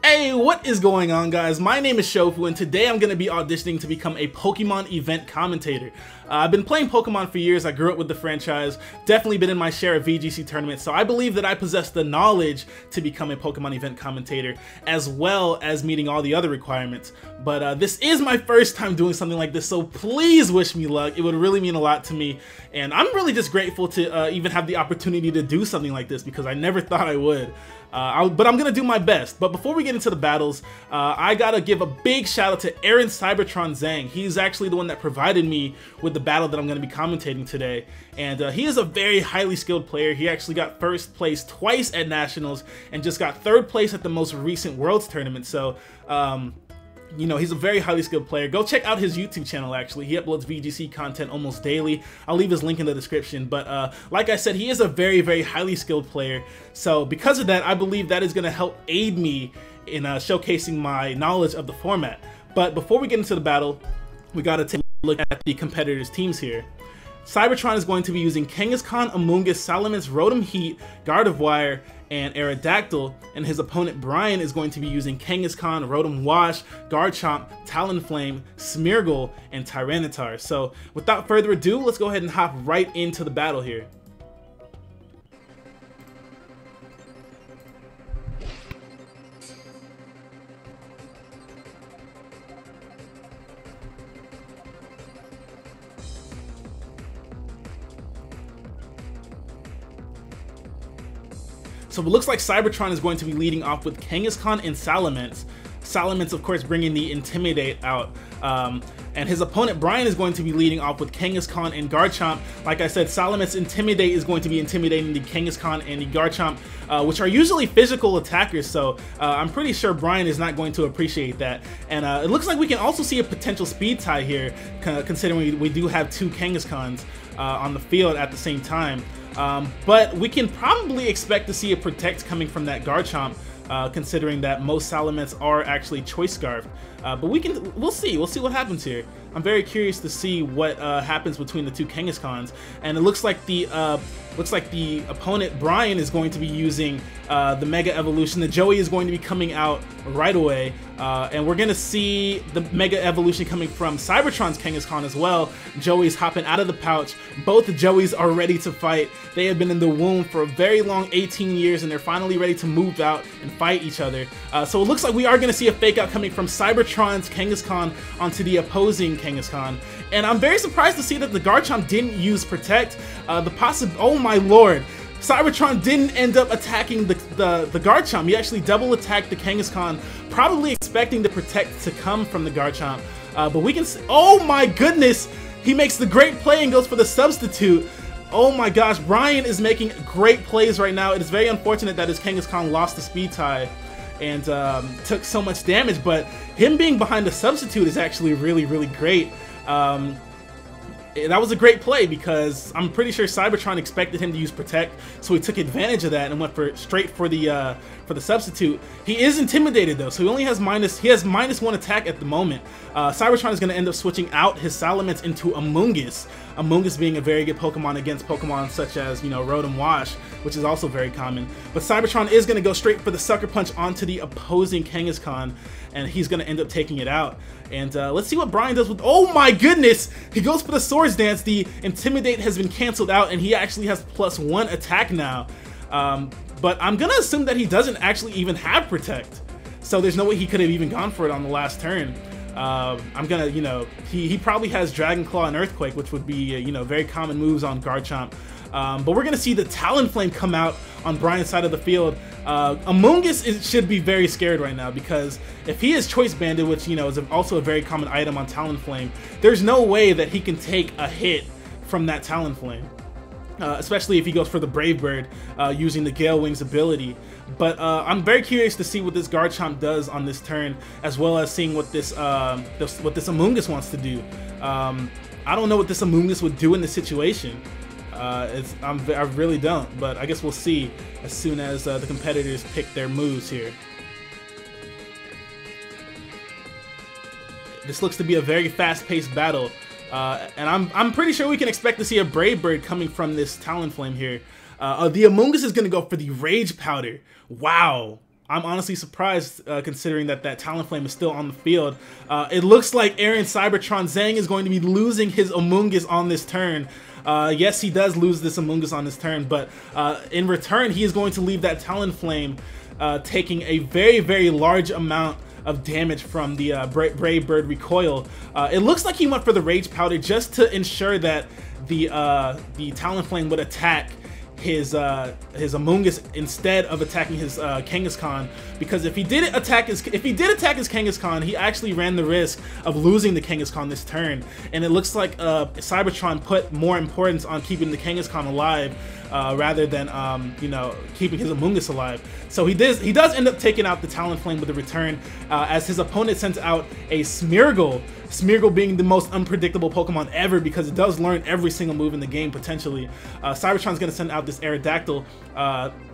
Hey, what is going on, guys? My name is Shofu, and today I'm going to be auditioning to become a Pokemon event commentator. I've been playing Pokemon for years. I grew up with the franchise, definitely been in my share of VGC tournaments, so I believe that I possess the knowledge to become a Pokemon event commentator, as well as meeting all the other requirements. But this is my first time doing something like this, so please wish me luck. It would really mean a lot to me, and I'm really just grateful to even have the opportunity to do something like this, because I never thought I would. But I'm gonna do my best. But before we get into the battles, I gotta give a big shout out to Aaron Cybertron Zhang. He's actually the one that provided me with the battle that I'm gonna be commentating today. And he is a very highly skilled player. He actually got first place twice at Nationals and just got third place at the most recent Worlds tournament. So, you know, he's a very highly skilled player. Go check out his YouTube channel, actually. He uploads VGC content almost daily. I'll leave his link in the description. But like I said, he is a very, very highly skilled player. So because of that, I believe that is going to help aid me in showcasing my knowledge of the format. But before we get into the battle, we got to take a look at the competitors' teams here. Cybertron is going to be using Kangaskhan, Amoonguss, Salamence, Rotom Heat, Gardevoir, and Aerodactyl, and his opponent Brian is going to be using Kangaskhan, Rotom Wash, Garchomp, Talonflame, Smeargle, and Tyranitar. So without further ado, let's go ahead and hop right into the battle here. So it looks like Cybertron is going to be leading off with Kangaskhan and Salamence. Salamence, of course, bringing the Intimidate out. And his opponent, Brian, is going to be leading off with Kangaskhan and Garchomp. Like I said, Salamence Intimidate is going to be intimidating the Kangaskhan and the Garchomp, which are usually physical attackers, so I'm pretty sure Brian is not going to appreciate that. And it looks like we can also see a potential speed tie here, considering we do have two Kangaskhan's on the field at the same time. But we can probably expect to see a Protect coming from that Garchomp, considering that most Salamence are actually Choice Scarf. But we'll see what happens here. I'm very curious to see what happens between the two Kangaskhan's, and it looks like the opponent Brian is going to be using the Mega Evolution. The Joey is going to be coming out right away, and we're gonna see the Mega Evolution coming from Cybertron's Kangaskhan as well. Joey's hopping out of the pouch. Both Joeys are ready to fight. They have been in the womb for a very long 18 years, and they're finally ready to move out and fight each other. So it looks like we are gonna see a fake out coming from Cybertron's Kangaskhan onto the opposing Kangaskhan. And I'm very surprised to see that the Garchomp didn't use Protect. Oh my lord, Cybertron didn't end up attacking the Garchomp. He actually double attacked the Kangaskhan, probably expecting the Protect to come from the Garchomp. But we can see, oh my goodness, he makes the great play and goes for the substitute. Oh my gosh, Brian is making great plays right now. It is very unfortunate that his Kangaskhan lost the speed tie and took so much damage, but him being behind the substitute is actually really, really great. That was a great play because I'm pretty sure Cybertron expected him to use Protect, so he took advantage of that and went straight for the substitute. He is intimidated though, so he only has -1 attack at the moment. Cybertron is going to end up switching out his Salamence into Amoonguss. Amoonguss being a very good Pokemon against Pokemon such as, you know, Rotom Wash, which is also very common. But Cybertron is going to go straight for the Sucker Punch onto the opposing Kangaskhan, and he's going to end up taking it out. And let's see what Brian does with, oh my goodness, he goes for the Swords Dance. The Intimidate has been canceled out, and he actually has +1 attack now. But I'm gonna assume that he doesn't actually even have Protect, so there's no way he could have even gone for it on the last turn. I'm gonna, you know, he probably has Dragon Claw and Earthquake, which would be, you know, very common moves on Garchomp. But we're gonna see the Talonflame come out on Brian's side of the field. Amoonguss should be very scared right now, because if he is Choice Banded, which, you know, is also a very common item on Talonflame, there's no way that he can take a hit from that Talonflame. Especially if he goes for the Brave Bird using the Gale Wings ability. But I'm very curious to see what this Garchomp does on this turn, as well as seeing what this Amoonguss wants to do. I don't know what this Amoonguss would do in this situation. I really don't, but I guess we'll see as soon as the competitors pick their moves here. This looks to be a very fast-paced battle. And I'm pretty sure we can expect to see a Brave Bird coming from this Talonflame here. The Amoonguss is going to go for the Rage Powder. Wow. I'm honestly surprised considering that Talonflame is still on the field. It looks like Aaron Cybertron Zhang is going to be losing his Amoonguss on this turn. Yes, he does lose this Amoonguss on this turn, but in return, he is going to leave that Talonflame taking a very, very large amount of damage from the Brave Bird recoil. It looks like he went for the Rage Powder just to ensure that the Talonflame would attack his Amoonguss instead of attacking his Kangaskhan, because if he did attack his Kangaskhan, he actually ran the risk of losing the Kangaskhan this turn. And it looks like Cybertron put more importance on keeping the Kangaskhan alive rather than you know, keeping his Amoonguss alive. So he does end up taking out the Talonflame with a return, as his opponent sends out a Smeargle. Smeargle being the most unpredictable Pokemon ever because it does learn every single move in the game potentially. Cybertron's gonna send out this Aerodactyl,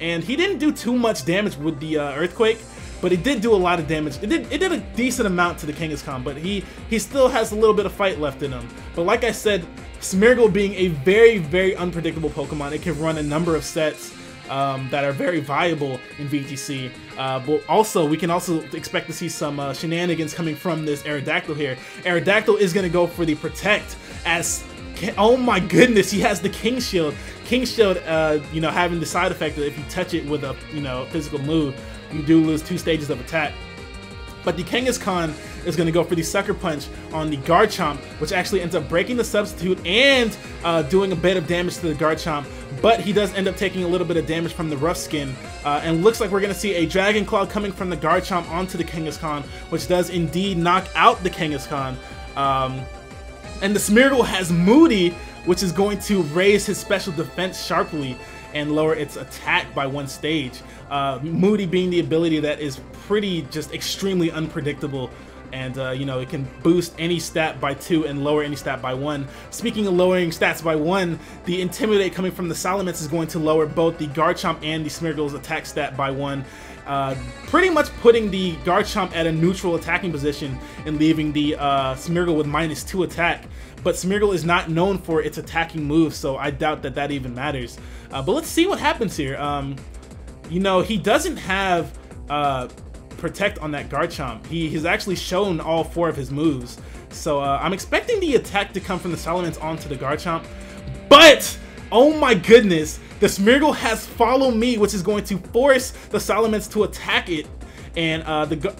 and he didn't do too much damage with the Earthquake, but it did do a lot of damage. It did a decent amount to the Kangaskhan, but he still has a little bit of fight left in him. But like I said, Smeargle being a very, very unpredictable Pokemon, it can run a number of sets that are very viable in VGC. But also, we can also expect to see some shenanigans coming from this Aerodactyl here. Aerodactyl is going to go for the Protect, as, oh my goodness, he has the King Shield. King Shield, you know, having the side effect that if you touch it with a, you know, physical move, you do lose 2 stages of attack. But the Kangaskhan is going to go for the Sucker Punch on the Garchomp, which actually ends up breaking the Substitute and doing a bit of damage to the Garchomp. But he does end up taking a little bit of damage from the Rough Skin. And looks like we're going to see a Dragon Claw coming from the Garchomp onto the Kangaskhan, which does indeed knock out the Kangaskhan. And the Smeargle has Moody, which is going to raise his special defense sharply and lower its attack by 1 stage. Moody being the ability that is pretty just extremely unpredictable, and you know, it can boost any stat by 2 and lower any stat by 1. Speaking of lowering stats by 1, the Intimidate coming from the Salamence is going to lower both the Garchomp and the Smeargle's attack stat by 1. Pretty much putting the Garchomp at a neutral attacking position and leaving the Smeargle with -2 attack. But Smeargle is not known for its attacking moves, so I doubt that even matters. But let's see what happens here. You know, he doesn't have Protect on that Garchomp. He's actually shown all 4 of his moves. So I'm expecting the attack to come from the Salamence onto the Garchomp. But, oh my goodness, the Smeargle has Follow Me, which is going to force the Salamence to attack it. And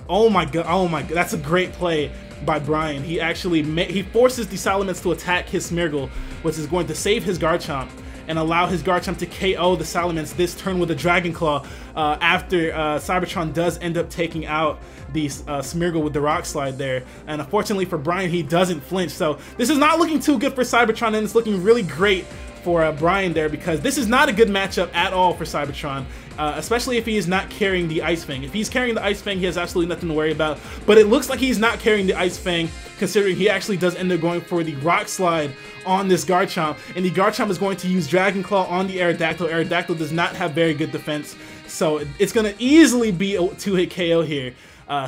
oh my god, that's a great play by Brian. He actually he forces the Salamence to attack his Smeargle, which is going to save his Garchomp and allow his Garchomp to KO the Salamence this turn with a Dragon Claw, after Cybertron does end up taking out the Smeargle with the Rock Slide there. And unfortunately for Brian, he doesn't flinch. So this is not looking too good for Cybertron, and it's looking really great for Brian there, because this is not a good matchup at all for Cybertron, especially if he is not carrying the Ice Fang. If he's carrying the Ice Fang, he has absolutely nothing to worry about, but it looks like he's not carrying the Ice Fang, considering he actually does end up going for the Rock Slide on this Garchomp, and the Garchomp is going to use Dragon Claw on the Aerodactyl. Aerodactyl does not have very good defense, so it's going to easily be a 2-hit KO here.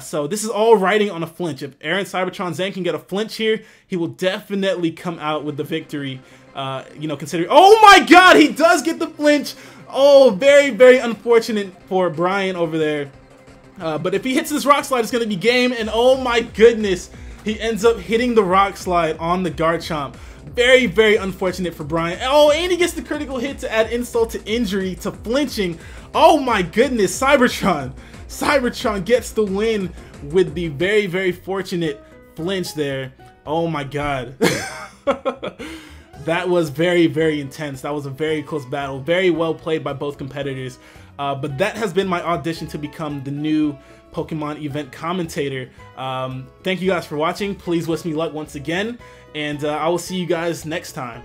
So this is all riding on a flinch. If Aaron Cybertron Zhang can get a flinch here, he will definitely come out with the victory. You know, considering, oh my god, he does get the flinch. Oh, very, very unfortunate for Brian over there. But if he hits this Rock Slide, it's going to be game. And oh my goodness, he ends up hitting the Rock Slide on the Garchomp. Very, very unfortunate for Brian. Oh, and he gets the critical hit to add insult to injury to flinching. Oh my goodness, Cybertron gets the win with the very, very fortunate flinch there. Oh my god. That was very, very intense. That was a very close battle. Very well played by both competitors. But that has been my audition to become the new Pokemon event commentator. Thank you guys for watching. Please wish me luck once again. And I will see you guys next time.